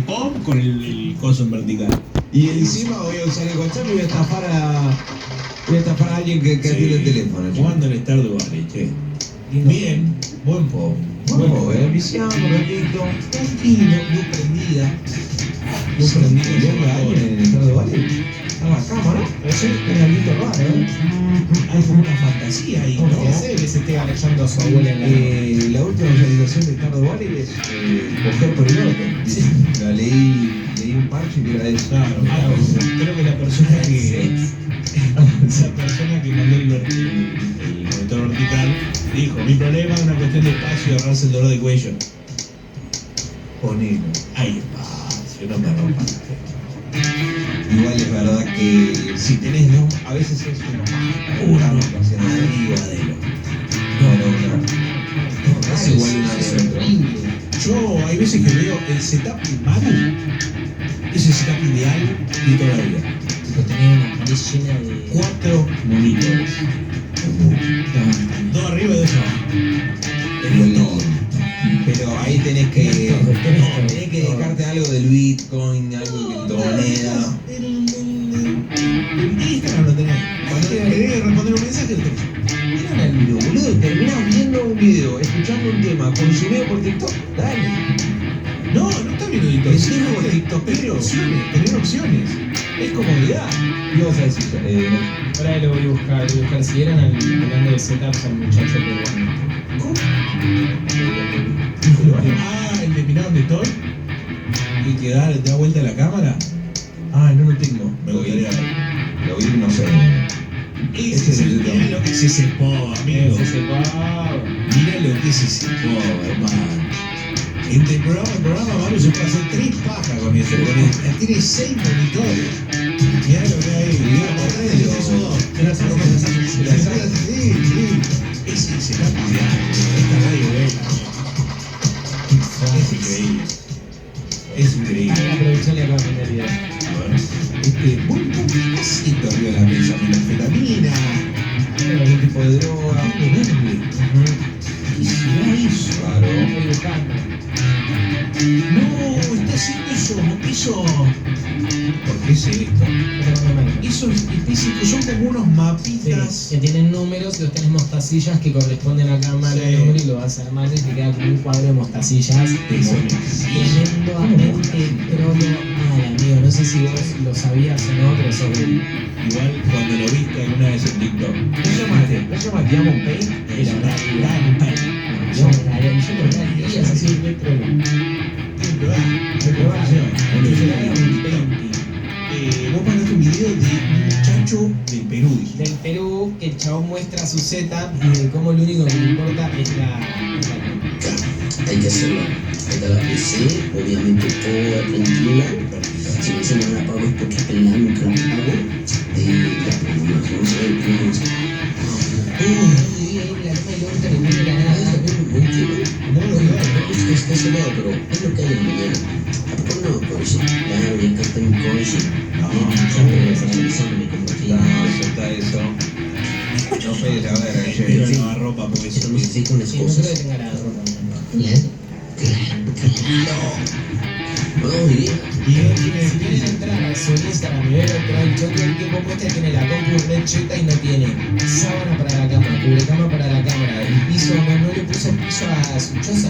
pop con el coso en vertical. Y encima voy a usar el WhatsApp y voy a estafar a alguien que atiende el teléfono. Jugando el Stardew Valley, che. Bien, buen pop. Bueno, viciando un ratito. Tranquilo, luz prendida. Luz prendida. ¿Viendo a alguien en el Stardew Valley? Estaba a cámara, ¿no? Sí. Es algo raro, ¿eh? Hay como una fantasía ahí, ¿no? ¿Qué hace que se esté agachando a su abuela en la La última actualización de Stardew Valley es coger por el norte. Sí. La leí un parche que era de eso. Claro, creo que la persona que mandó el monitor vertical dijo, mi problema es una cuestión de espacio y ahorrarse el dolor de cuello. Ponelo, hay espacio, no me rompas la fe. Igual es verdad que si tenés, ¿no? A veces es una hacia arriba de lo. No. Es igual una de otra. Yo hay veces que veo el setup de Manu, es el setup ideal de toda la vida. Tipo, tenía una pared llena de... 4 monitores. Dos arriba y dos abajo. Pero ahí tenés que dedicarte a algo del Bitcoin, algo de tu moneda. El Instagram lo tenés. Cuando querés responder un mensaje lo tenés. Mirá el video, boludo, terminás viendo un video, escuchando un tema, consumido por TikTok, dale. No está viendo TikTok. Es como TikTok, tener opciones. Es comodidad. ¿Qué vas a decir? Ahora lo voy a buscar. Si eran hablando de setups al muchacho peruano. ¿Cómo? El de mirar donde estoy. Y que te da vuelta la cámara. No lo tengo. Me gustaría ver. Lo vi, no sé. Ese es el mirá lo que es ese pop, amigo. Mirá lo que es ese pop, hermano. Entre el programa, Manu se puede hacer 3 pajas con eso. Tiene 6 monitores. Mirá lo que hay. Mirá, Sí. Ese se va a cuidar. Esta radio buena. Es increíble. Aprovechale acá en el video. A ver. ¿Qué haciendo arriba de la mesa? Metanfetamina. Algún tipo de droga. ¿Qué será eso? Claro. Estoy buscando. No, está haciendo eso. ¿Por qué es esto? Esos físicos son como unos mapitas. Que tienen números y vos tenés mostacillas que corresponden a cada mala Sí. número y lo vas armando y te queda como un cuadro de mostacillas. Eso Tremendamente trolo mal, amigo. No sé si vos lo sabías o no, pero sobre el... Igual cuando lo viste alguna vez en TikTok. ¿No se llama Diamond Paint? Era gran pain. Yo me días así de trolo. Vos mandaste un video de un muchacho del Perú, dijiste. Del Perú, que el chabón muestra su setup y de cómo lo único que le importa es la... Hay que hacerlo. Ahí está la PC, obviamente toda tranquila. Si no se me la pago es porque apenas nunca la pago. Ya, pues vamos a ver cómo es. La cama y ahorita no me la nada. No está cerrado, pero es lo que hay en la mañana. ¿A poco no? Pues claro, ya acá está mi coche. Eso. No puedes a ver, Pero no da ropa porque Eso eso no se hace con las Sí, no creo que cosas. tenga la ropa. Claro. Vamos bien. Y él Si tiene quieres entrar a su Instagram y ver el todo el tiempo muestra que tiene la compu red cheta y no tiene sábana para la cama, cubrecama para la cámara, el piso, no le puso piso a su choza,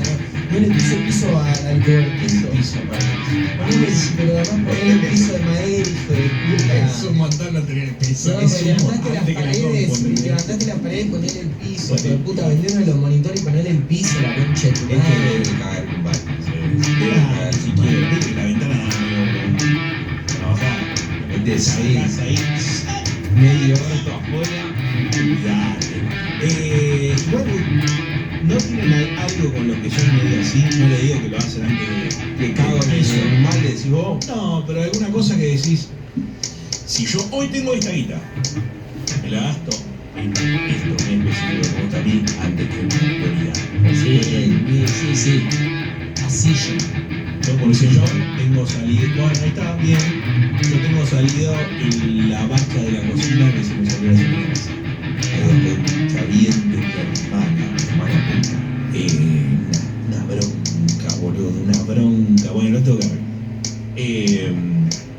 no le puso piso al cobertizo. Pero además poner el piso de madera, hijo de puta. Es un montón no tener piso. No, Es pero un levantaste montón las que la paredes, componen. levantaste las paredes y poner el piso, hijo de puta, vendieron los monitores y poner el piso, la concha de tu madre. cagar, compadre. Mira, si quieres, vete la ventana, trabajar. Metés ahí. Sacás ahí. Medio orto afuera. Igual no tienen algo con lo que yo medio así, no le digo que lo hacen antes Que cago en eso. el mal, decís vos. No, pero alguna cosa que decís, si yo hoy tengo esta guita, me la gasto en esto en específico que me gusta a mí antes que una prioridad. Sí. Así yo. Yo por si yo tengo salido, bueno, ahí está bien, yo tengo salido en la bacha de la cocina que se me salió hace meses. Algo que está bien de mi hermana puta. Una bronca, boludo, una bronca. Bueno, lo tengo que ver.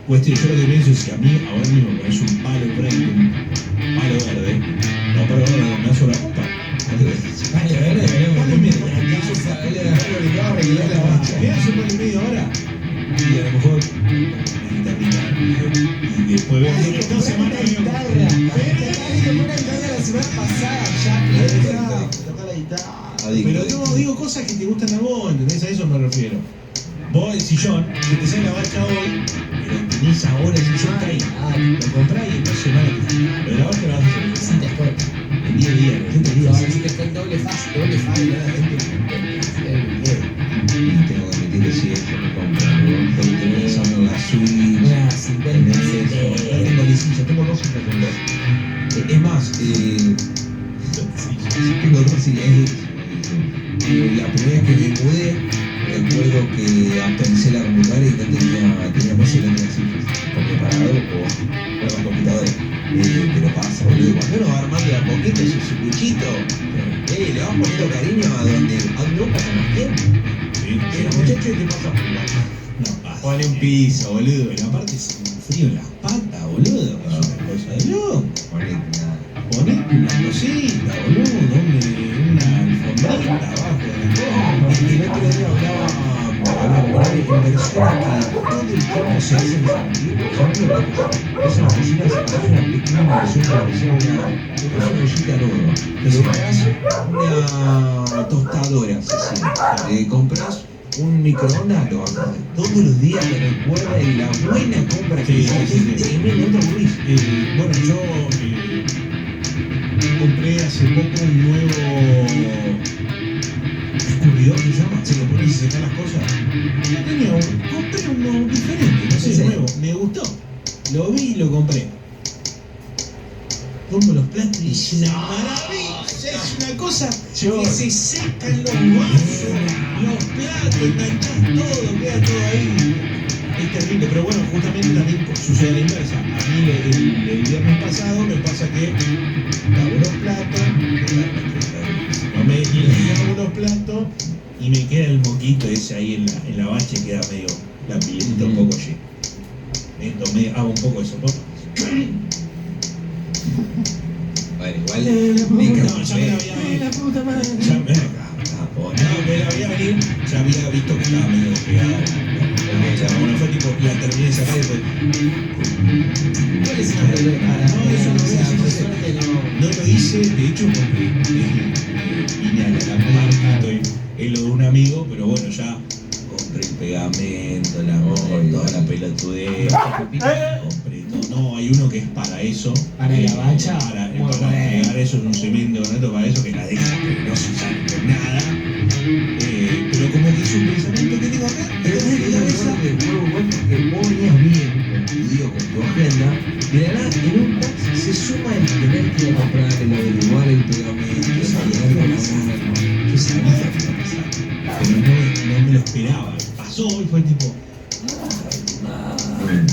Cuestión, yo lo que pienso es que a mí ahora mismo me pones un palo por ahí, un palo verde. No, palo verde, no me da sobre la copa. Vale, verde, Palo y medio. Me Mirá, yo palo y medio ahora. Y a lo mejor una guitarrita. Y después veo que esta semana veo. la semana pasada ya. Toca la guitarra. Pero yo digo cosas que te gustan a vos, ¿entendés? A eso me refiero. Vos el sillón, que te sale la bacha hoy, pero tenés ahora el sillón ahí. Lo comprás y en 2 semanas te sale. Pero la bacha la vas a hacer Sí, después. en 10 días, en 7 días. Si te fue doble fácil, Y tengo que admitir que sí, yo me compro, ¿no? Porque tengo pensando en la suite. una 50 Tengo licencia, tengo 2 intercambios. Es más, tengo 2 sillas. La primera vez que me mudé, recuerdo que actualicé la computadora y no tenía más el así, con preparado o con computadora. Pero pasa, boludo, cuando uno va armando de a poquito su sucuchito, le vas poniendo cariño a donde vos pasas más tiempo. Sí, Pero muchachos, ¿qué pasa? no pasa. Pone un piso, boludo. Pero aparte es un frío en las patas, boludo. Es una cosa de loco. Ponete una cosita, boludo. Una alfombrita abajo de la cama. Y el otro día hablaba con una persona que todo el tiempo se hace en es una cocina, es una pequeña inversión para que sea una ollita nueva. Pero compras una tostadora, se siente. Compras un microondas, lo vas a hacer todos los días, te recuerda de la buena compra que hiciste. Tremendo, no te aburrís. Bueno, yo compré hace poco un nuevo escurridor, se llama, se lo pones y secas las cosas. Compré uno diferente, no sé, Sí. nuevo, me gustó. Lo vi y lo compré. Pongo los platos y es una maravilla, es una cosa que se secan los vasos, los platos, enganchás todo, queda todo ahí. Es terrible, pero bueno, justamente también sucede a la inversa. A mí el viernes pasado me pasa que lavo los platos, lavo los platos y me queda el moquito ese ahí en la bache, queda medio la piletita un poco llena. Hago un poco de soporte. Bueno, igual No, ya me la había venido. Ya me la había venido. Ya había visto que estaba medio despegada. Bueno, fue tipo, la terminé de sacar y después. ¿Cuál es el nombre de para? No, eso no o sea, lo por hice. suerte no. No lo hice, de hecho, porque vine a la marca, es lo de un amigo, pero bueno, ya compré el pegamento, toda la pelotudez, compré todo. No, hay uno que es para eso. Para la bacha. Para Muy bueno. pegar eso en un cemento neto para eso, que la deja que no se sale con nada. Pero como que es un pensamiento que tengo acá, Pero es que yo recuerdo que fue bueno que vos venías bien con tu día, con tu agenda, y de verdad en un taxi se suma el tener que ir a comprar el averiguar el pegamento, yo sabía que iba a pasar, pero no me lo esperaba. Pasó y fue tipo.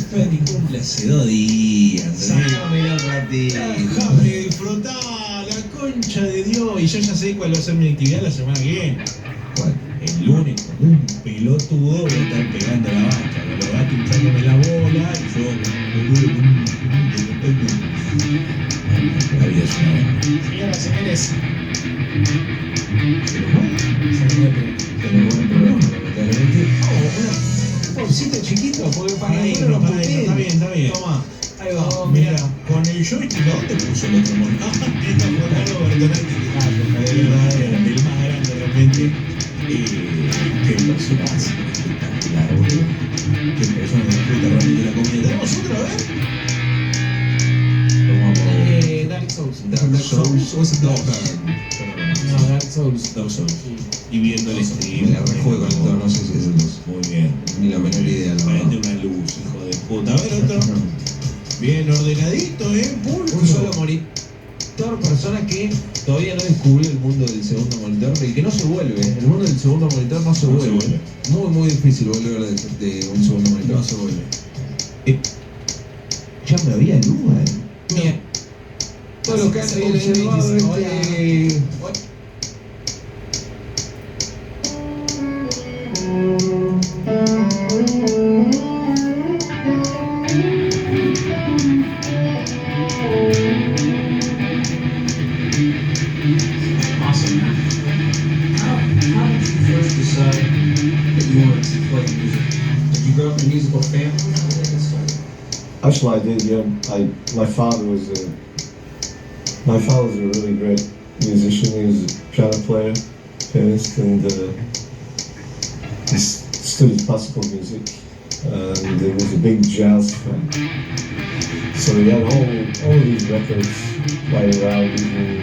Fue mi cumple hace 2 días. Sácamelo ratito. Déjame disfrutar la concha de Dios. Y yo ya sé cuál va a ser mi actividad la semana que viene. ¿Cuál? El lunes, con un pelotudo, voy a estar pegando la bacha. Con los gatos hinchándome la bola y yo la vida es una buena. Señoras, señores, Pero bueno, Tenemos buen programa, lamentablemente. Un bolsito chiquito, porque para para que ahí, no lo para ahí, está puteen. bien, está bien. Toma, ahí va. Mira, con el joystick, ¿dónde puso el otro mono? Esta fue Carlos Bertonati, del más grande realmente. Qué personaje espectacular, boludo. Qué persona que disfruta realmente la comida. ¿Tenemos otra vez? Vamos a Dark Souls. Dark Souls o es Dark No, Dark Souls. Dark Souls. Y viendo el stream. Me la rejuego con el todo, no sé si es el 2. Muy bien. Ni la menor idea, la Prende verdad. una luz, hijo de puta. A ver otro. Bien ordenadito, pulcro. Un solo monitor, persona que todavía no descubrió el mundo del segundo monitor, el que no se vuelve, el mundo del segundo monitor no se No se vuelve. vuelve. Muy difícil volver de un segundo monitor. No se vuelve. Ya me había luz, Bien. Todo lo que han observado grow up in a musical family? How did that get started? Actually, I did. Yeah, my father was a really great musician. He was a piano player, pianist, and he studied classical music. And he was a big jazz fan. So he had all of these records lying around, even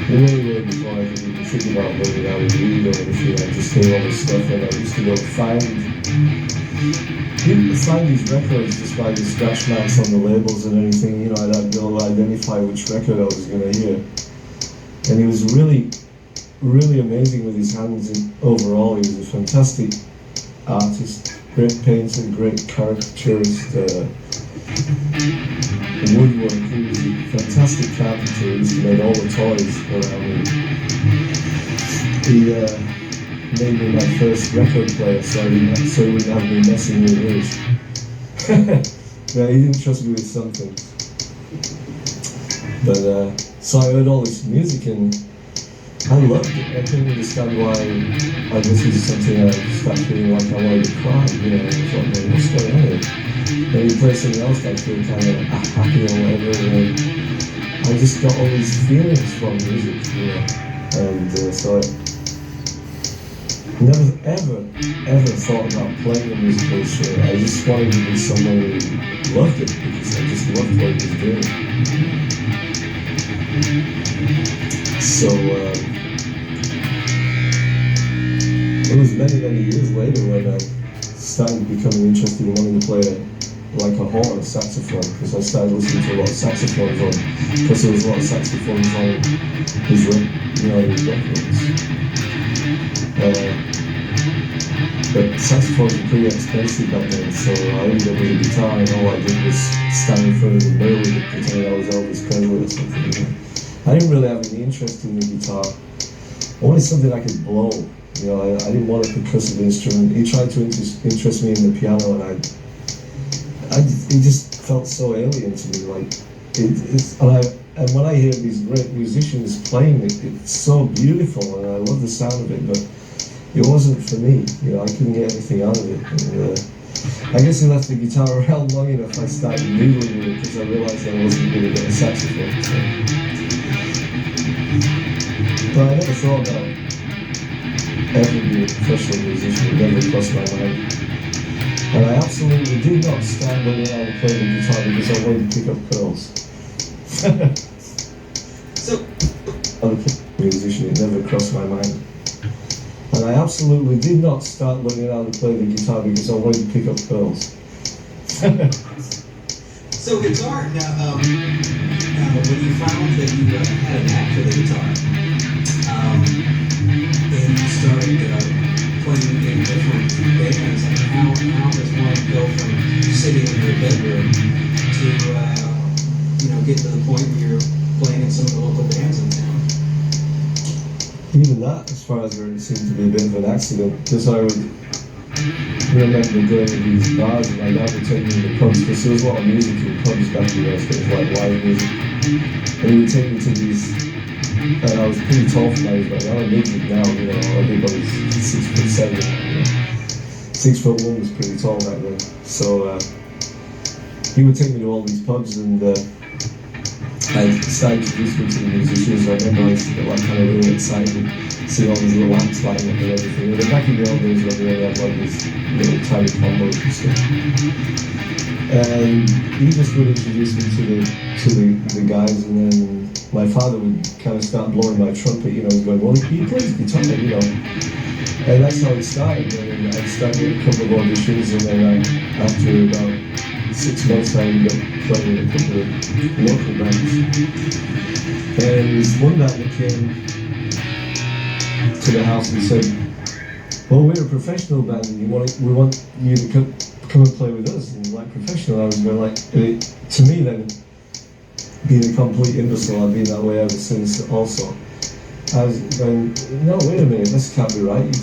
way before I could even think about learning how to read or anything. I just hear all this stuff, and I used to go find these records just by the scratch marks on the labels and anything. You know, I'd be able to identify which record I was going to hear. And he was really, really amazing with his hands. And overall, he was a fantastic artist, great painter, great caricaturist, woodwork. He was a fantastic carpenter. He used to make all the toys around me. He made me my first record player, so he wouldn't have me messing with his. Yeah, he didn't trust me with some things. But so I heard all this music and I loved it. I couldn't understand why I listened to something and I started feeling like I wanted to cry. You know, I thought, man, what's going on here? And you play something else, I feel kind of happy or whatever. And I just got all these feelings from music, you know. And so I never ever thought about playing a musical instrument. I just wanted to be someone who loved it because I just loved what he was doing. So it was many years later when I started becoming interested in wanting to play like a horn, saxophone, because I started listening to a lot of saxophones because there was a lot of saxophones on his records. But saxophones were pretty expensive back then, so I ended up with a guitar and all I did was stand in front of the mirror and pretend I was Elvis Presley or something. You know? I didn't really have any interest in the guitar. I wanted something I could blow. You know, I didn't want a percussive instrument. He tried to interest me in the piano, and it just felt so alien to me. Like and when I hear these great musicians playing it, it's so beautiful, and I love the sound of it. But it wasn't for me. You know, I couldn't get anything out of it. And, I guess I left the guitar around long enough. I started noodling with it because I realized I wasn't going to get a saxophone. So. But I never thought about ever being a professional musician. It never crossed my mind. And I absolutely did not stand learning how to play the guitar because I wanted to pick up pearls. So, I'm a musician, it never crossed my mind. And I absolutely did not start learning how to play the guitar because I wanted to pick up pearls. So guitar, now when you found that you had a knack for the guitar, and you started playing in different bands, like how does one go from sitting in your bedroom to get to the point where you're playing in some of the local bands in town? Even that, as far as it seemed to be a bit of an accident, because I would remember going to these bars and my dad would take me to the pubs, because there was a lot of music in pubs back in the days, it was like live music. And he would take me to these, and I was pretty tall for my age, but I'm a midget now, you know, everybody's 6'7", you know. 6'1" was pretty tall back then. So he would take me to all these pubs and I started introducing me to the musicians. I remember I used to get like kind of really excited, see all these little lamps lighting up and everything. And back in the old days when we only had like these little tiny combos and stuff. And he just would introduce me to the guys, and then my father would kind of start blowing my trumpet, you know, he's going, well, he plays guitar, you know. And that's how it started. And I started a couple of auditions, and then after about 6 months I ended up playing in a couple of local bands. And this one band that came to the house and said, well, we're a professional band and we want you to come and play with us and like professional. I was going like, to me then, being a complete imbecile, I've been that way ever since also. I was going, no, wait a minute, this can't be right. You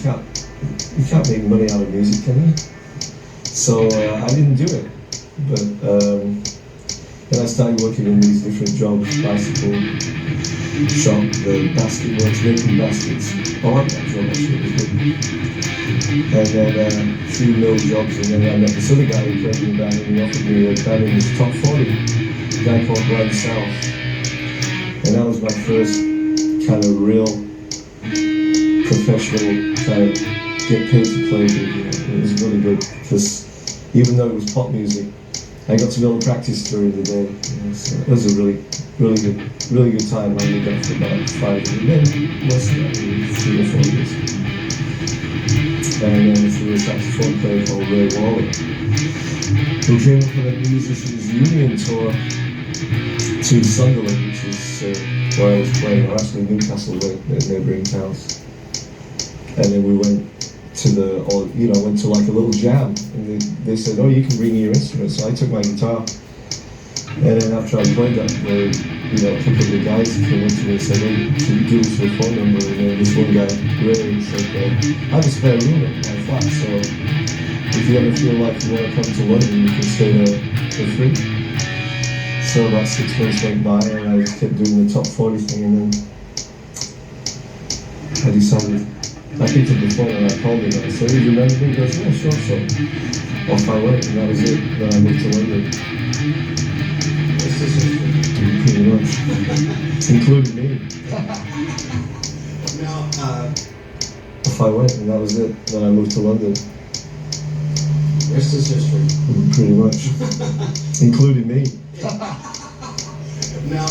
can't make money out of music, can you? So I didn't do it. But then I started working in these different jobs, bicycle, shop, the basket works, making baskets. I like that job actually, it was good. And then a few mill jobs, and then I met this other guy who played in the band and he offered me a band in his top 40, a guy called Glenn South. And that was my first kind of real professional kind of get paid to play gig, you know. It was really good because even though it was pop music, I got to be able to practice during the day. You know, so it was a really good time. I did that for about 5 years, maybe less than that, maybe 3 or 4 years. And then through a saxophone player called Ray Waller, who came up with a musicians union tour to Sunderland, which is where I was playing, or actually Newcastle, neighbouring towns. And then we went to went to like a little jam, and they said, oh, you can bring your instruments. So I took my guitar, and then after I played that, a couple of the guys came up to me and said, hey, can you give us your phone number? And then this one guy, Ray, said, I have a spare room at my flat, so if you ever feel like you want to come to London, you can stay there for free. So about 6 months went by, and I just kept doing the top 40 thing, and then I decided, I picked up the phone and I called him and I said, you remember me? He goes, yeah, sure, so off I went, and that was it. Then I moved to London. Pretty much. Including me. Now, off I went, and that was it. Then I moved to London. rest is history. Pretty much. Including me. Now,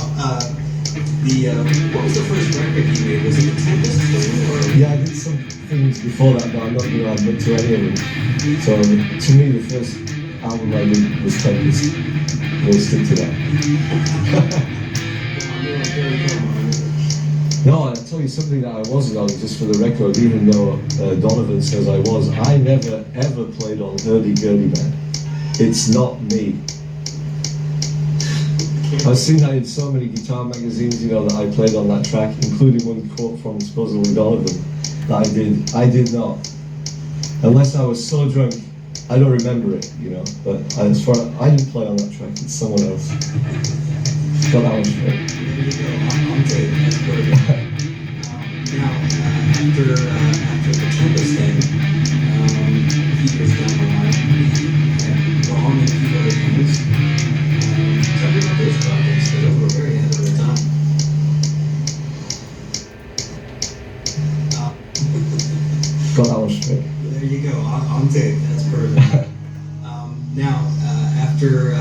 what was the first record you made? Was it a Tempest thing, or? Yeah, I did some things before that, but I'm not going to admit to any of them. So, to me, the first album I did was Tempest. We'll stick to that. No, I'll tell you something that I wasn't on, just for the record, even though Donovan says I was. I never, ever played on Hurdy-Gurdy Band. It's not me. I've seen that in so many guitar magazines, that I played on that track, including one quote from supposedly Donovan that I did not. Unless I was so drunk, I don't remember it, but as far as I didn't play on that track, it's someone else. Got that one straight. I'm great. That's perfect. Now, after the Tempest thing, a few years down the line, we had Gong and a few other things. Tell me about those projects, because those were very ahead of their time. Got that one straight. There you go, on tape. That's perfect. Now, after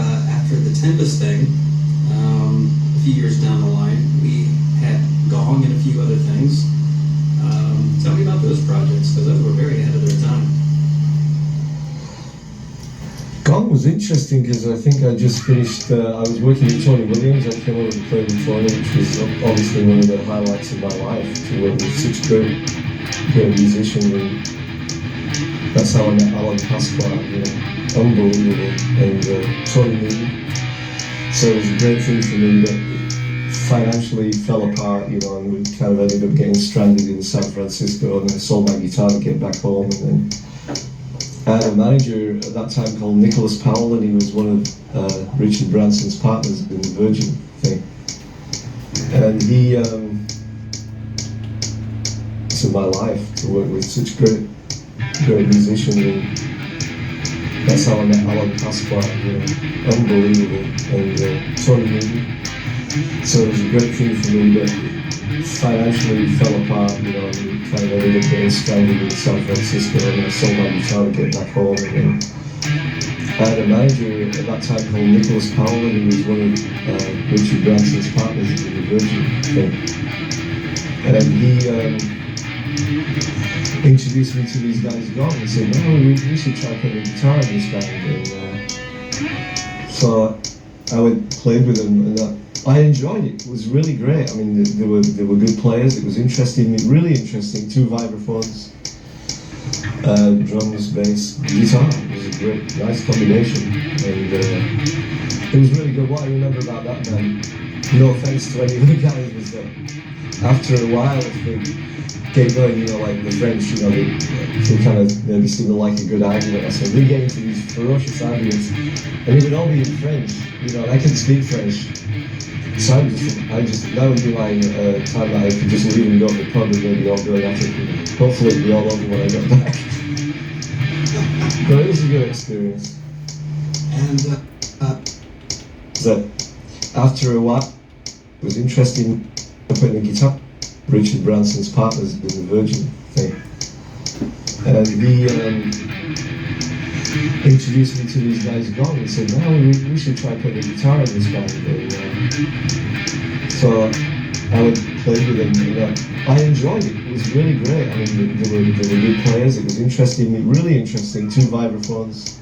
the Tempest thing, a few years down the line, we had Gong and a few other things. Tell me about those projects, because those were very ahead of their time. Gong was interesting because I think I just finished, I was working with Tony Williams. I came over to play with Tony, which was obviously one of the highlights of my life, to work with such great musicians. And that's how I met Alan Pasqua, unbelievable, and Tony Newton. So it was a great thing for me, but financially fell apart, and we kind of ended up getting stranded in San Francisco, and I sold my guitar to get back home. And then I had a manager at that time called Nicholas Powell, and he was one of Richard Branson's partners in the Virgin thing. And he to my life to work with such great musicians, and that's how I met Alan Pasqua, unbelievable, and Tony Newton. So it was a great thing for me, but financially fell apart, and kind of ended up getting stranded in San Francisco, and I sold my guitar to get back home. And then I had a manager at that time called Nicholas Powell, and he was one of Richard Branson's partners in the Virgin thing. And he introduced me to these guys Gong and said, no, we should try putting a guitar in this band. And so I played with them, and I enjoyed it. It was really great. I mean, they were good players. It was interesting, really interesting. 2 vibraphones, drums, bass, guitar. It was a great, nice combination, and it was really good. What I remember about that band, no offense to any of the guys, was that after a while, get going, you know, like the French, you know, they kind of maybe seem to like a good argument or something. We get into these ferocious arguments, and it would all be in French, you know, and I couldn't speak French. So that would be my time that I could just leave and go to the pub and maybe all going at it. And hopefully it'd be all over when I got back. But it was a good experience. And That after a while, it was interesting playing the guitar. Richard Branson's partners in the Virgin thing. And he introduced me to these guys gone and said, no, we should try playing the guitar in this band. And, so I would play with them, and I enjoyed it. It was really great. I mean, they were good players. It was interesting, really interesting. 2 vibraphones,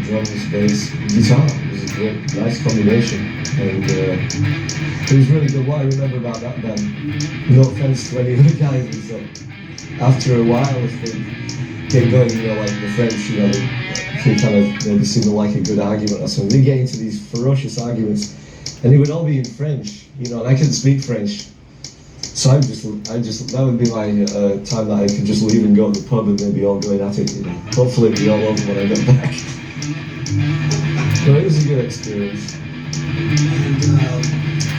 drums, bass, guitar. It was a great, nice combination. And it was really good. What I remember about that band, no offense to any of the guys, is that after a while, if they get going, you know, like the French, you know, they kind of maybe seem to like a good argument or something. They get into these ferocious arguments, and it would all be in French, you know, and I couldn't speak French. So I just that would be my time that I could just leave and go to the pub and maybe all going at it, you know. Hopefully it'd be all over when I got back. But it was a good experience. And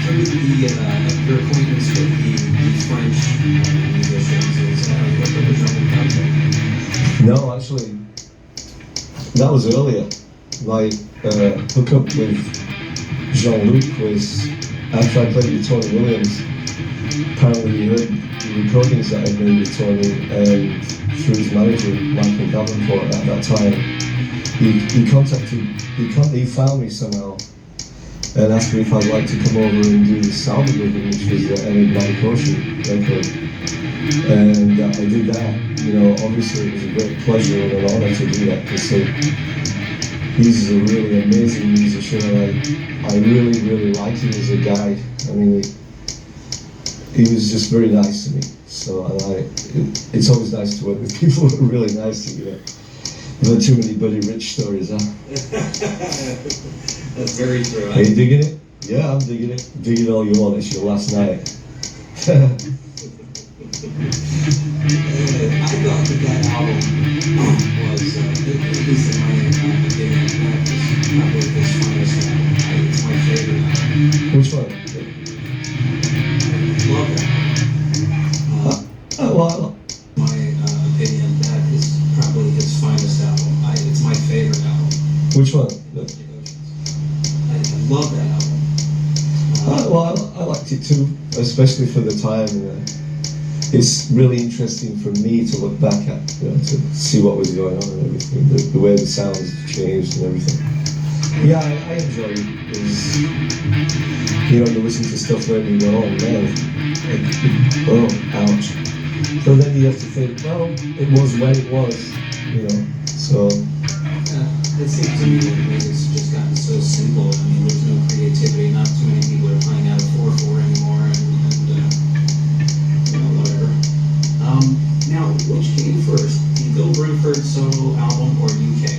through your acquaintance with the French musicians, is that how you hooked up with Jean-Luc? No, actually, that was earlier. My hookup with Jean-Luc was after I played with Tony Williams. Apparently he heard the recordings that I'd made with Tony, and through his manager, Michael Davenport at that time, he found me somehow and asked me if I'd like to come over and do this album with him, which was the Enigmatic Ocean record. And I did that. You know, obviously it was a great pleasure and an honor to do that, because he's a really amazing musician, and I really, really like him as a guy. I mean, he was just very nice to me. So it's always nice to work with people who are really nice to you. I've had too many Buddy Rich stories, huh? That's very true. Are you digging it? Yeah, I'm digging it. Dig it all you want. It's your last night. I thought that album was, at least in my opinion, probably his finest album. It's my favorite album. Which one? I love that. Well, My opinion, that is probably his finest album. It's my favorite album. which one? I love that album. Well, I liked it too, especially for the time. It's really interesting for me to look back at, you know, to see what was going on and everything, the way the sounds changed and everything. Yeah, I enjoy it. It's, you know, you listen to stuff where you go, oh man, oh, ouch. But then you have to think, well, it was when it was, you know, so. It seems to me that it's just gotten so simple. I mean, there's no creativity. Not too many people are playing out of 4/4 anymore, and you know, whatever. Now, which came first, the Bill Bruford solo album or UK?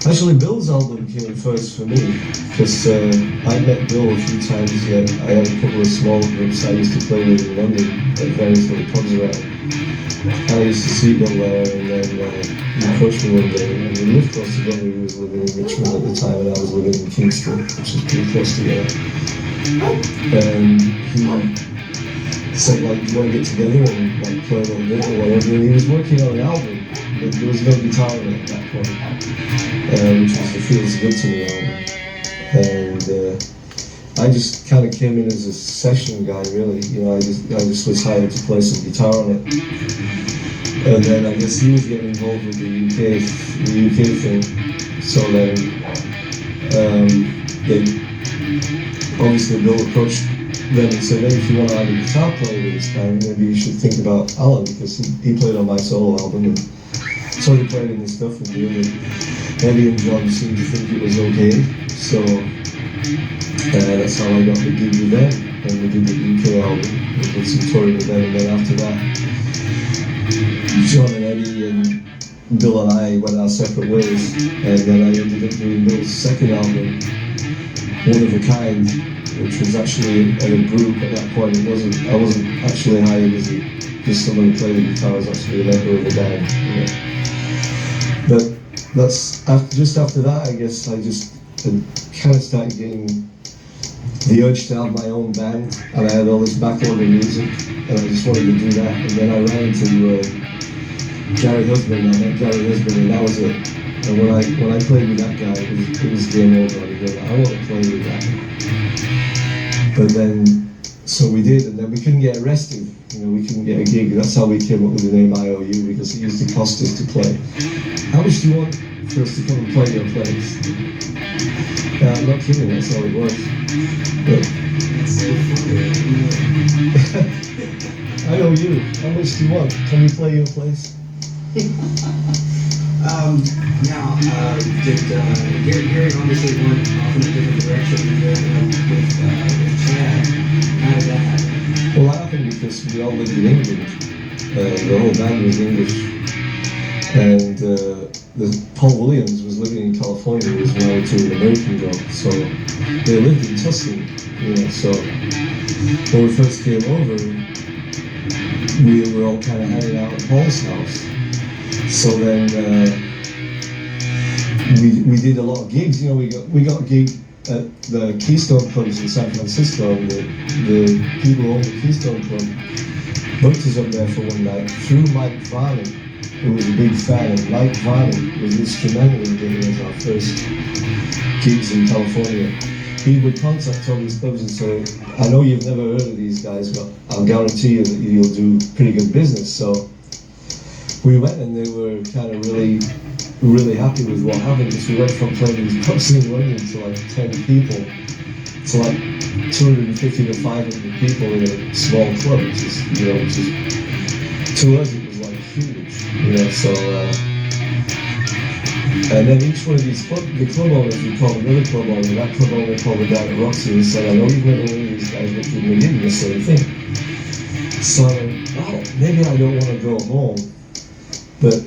Actually, Bill's album came first for me, because I met Bill a few times. I had a couple of small groups I used to play with in London at various little pubs around. I used to see Bill there, and then he approached me one day, and we lived close together. He was living in Richmond at the time, and I was living in Kingston, which is pretty close together. And he said, like, do you want to get together and like play a little bit or whatever? And he was working on an album, but there was no guitar in it at that point, which was the Feels Good to Me album. And I just kind of came in as a session guy, really. You know, I just was hired to play some guitar on it. And then I guess he was getting involved with the UK thing. So then, obviously Bill approached them and said, hey, if you want to have a guitar player with this band, maybe you should think about Alan, because he played on my solo album, and so he played in his stuff with me, and Eddie and John seemed to think it was okay. So that's how I got the gig with them, and we did the UK album, we did some touring with them, and then after that, John and Eddie and Bill and I went our separate ways, and then I ended up doing Bill's second album, One of a Kind, which was actually a group at that point. I wasn't actually hired as just someone who played the guitar. I was actually a member of the band. You know. But just after that, I guess I just kind of started getting the urge to have my own band, and I had all this backlog of music, and I just wanted to do that. And then I ran into Gary Husband. I met Gary Husband, and that was it. And when I played with that guy, it was game over. I want to play with that guy. But then, so we did, and then we couldn't get arrested. You know, we couldn't get a gig. That's how we came up with the name IOU, because it used to cost us to play. How much do you want for us to come and play your place? I'm not kidding, that's how it was. But IOU, how much do you want? Can we play your place? Now, Gary obviously went off in a different direction with Chad. How did that happen? Well, that happened because we all lived in England. The whole band was English. And Paul Williams was living in California. He was married to an American girl. So they lived in Tuscany. You know, so when we first came over, we were all kind of hanging out at Paul's house. So then we did a lot of gigs. You know, we got a gig at the Keystone Clubs in San Francisco, and the people who owned the Keystone Club booked us up there for one night through Mike Varney, who was a big fan. And Mike Varney was instrumental in getting us our first gigs in California. He would contact all these clubs and say, I know you've never heard of these guys, but I'll guarantee you that you'll do pretty good business. So we went, and they were kind of really happy with what happened, because we went from playing these clubs in London to like 10 people to like 250 to 500 people in a small club, which is to us it was like huge, you know. So and then each one of these the club owners would call another club owner. That club owner called the guy at Roxy and said, I know you've never heard of these guys, but we didn't the same thing. So maybe I don't want to go home. But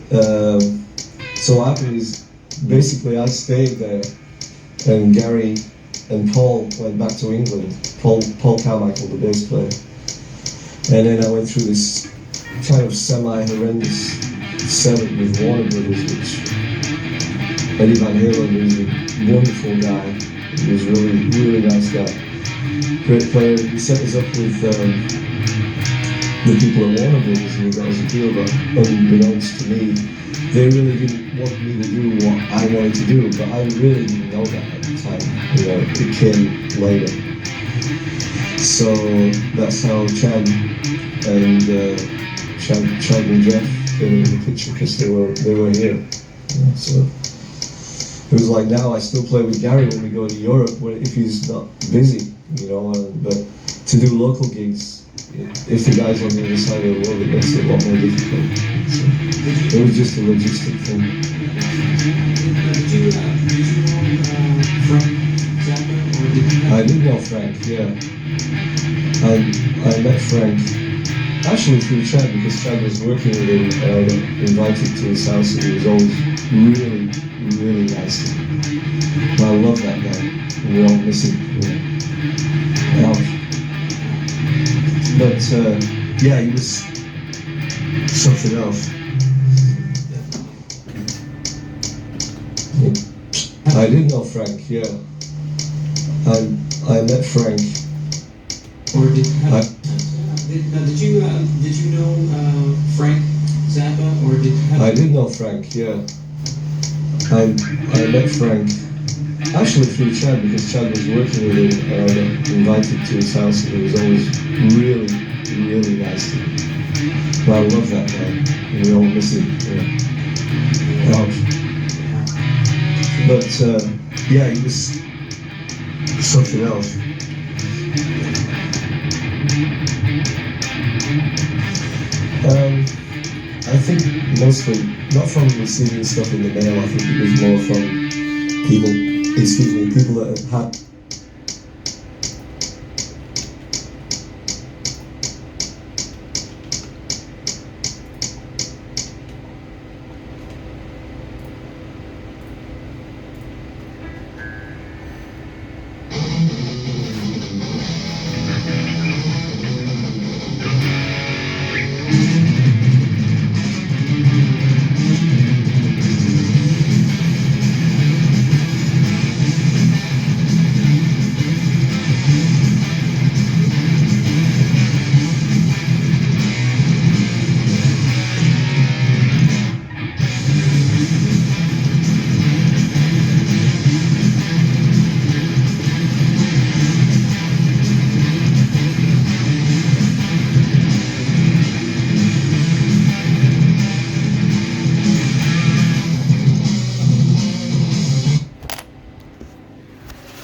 so what happened is, basically I stayed there, and Gary and Paul went back to England. Paul Carmichael, the bass player. And then I went through this kind of semi-horrendous setup with Warner Brothers, which Eddie Van Halen was a wonderful guy. He was really nice guy. Great player. He set us up with the people at Warner Brothers, and we got us a deal, but unbeknownst to me, they really didn't want me to do what I wanted to do, but I really didn't know that at the time. You know, it came later. So that's how Chad and Jeff came into the picture, because they were here. You know, so it was like, now I still play with Gary when we go to Europe, if he's not busy, you know. But to do local gigs, if the guy's on the other side of the world, it makes it a lot more difficult. So it was just a logistic thing. Did you know Frank Zappa, or did you I did know Frank, yeah. I met Frank actually through Chad, because Chad was working with him, and I got invited to his house, and he was always really nice to me. And I love that guy, and we all miss him. You know. But yeah, he was something else. I did know Frank, yeah. I met Frank. Or did you know Frank Zappa, or I did know Frank, yeah. I met Frank actually through Chad, because Chad was working with him, and I got invited to his house, and he was always really nice to me. And I love that guy, and we all miss him. Yeah. But yeah, he was something else. I think mostly not from receiving stuff in the mail. I think it was more from people that had